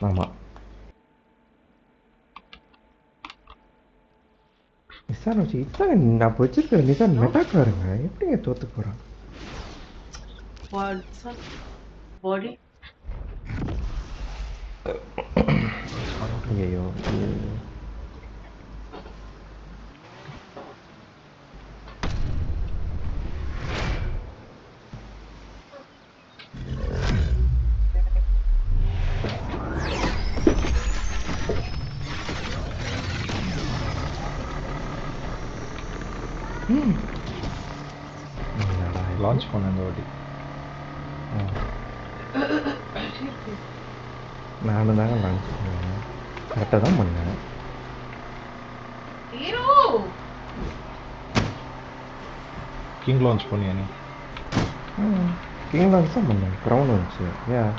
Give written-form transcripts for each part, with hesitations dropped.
ஆமாம். நிசான் வச்சு இதான் நான் இப்போ வச்சிருக்கிற நிசான் மெட்டாக்காருங்க. எப்படிங்க தோற்று போகிறான்? பாடி ஐயோ லான்ச் பண்ண இந்த வாட்டி நானும் தாங்க லான்ச் பண்ணுவேன். கரெக்டாக தான் பண்ணேன். கிங் லான்ச் பண்ணியா நீ? கிங் லான்ச் தான் பண்ணேன். க்ரௌன் வந்துச்சு. ஏன்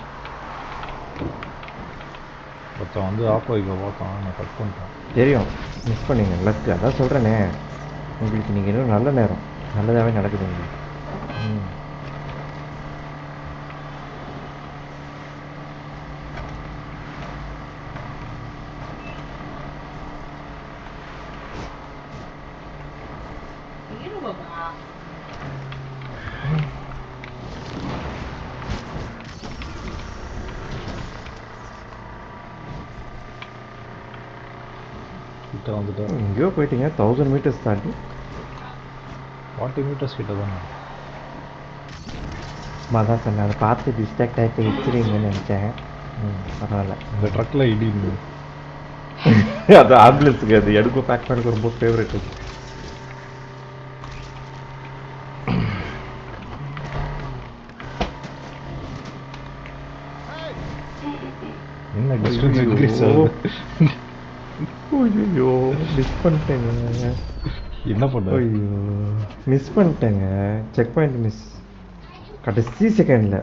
ஒருத்தன் வந்து ஆப்போய்க்க பார்த்தான், நான் கட் பண்ணிட்டேன். தெரியும், மிஸ் பண்ணீங்க லக்கு. அதான் சொல்கிறேனே, உங்களுக்கு நீங்கள் இன்னும் நல்ல நேரம், நல்லதாகவே நடக்குது உங்களுக்கு. கிட்ட வந்துட்டேன். எங்கேயோ போயிட்டீங்க. 1000 மீட்டர்ஸ் தாண்டி. 40 மீட்டர்ஸ் கிட்ட தானே. அதான் சொன்னேன், அதை பார்த்து டிஸ்ட்ராக்ட் ஆகிட்டு வச்சுருவீங்கன்னு நினச்சேன். பரவாயில்ல. இந்த ட்ரக்கில் இடின்னு அது ஆம்புலன்ஸுக்கு, அது எடுக்கும் பேக் பண்ணக்கு ரொம்ப ஃபேவரட். அது என்ன டிஸ்டன்ஸ் இன்க்ரீஸ் ஆகுது. ஐயோ மிஸ் பண்ணிட்டேங்க. என்ன பண்ண? ஐயோ மிஸ் பண்ணிட்டேங்க. Check point miss. கடைசி செகண்டில்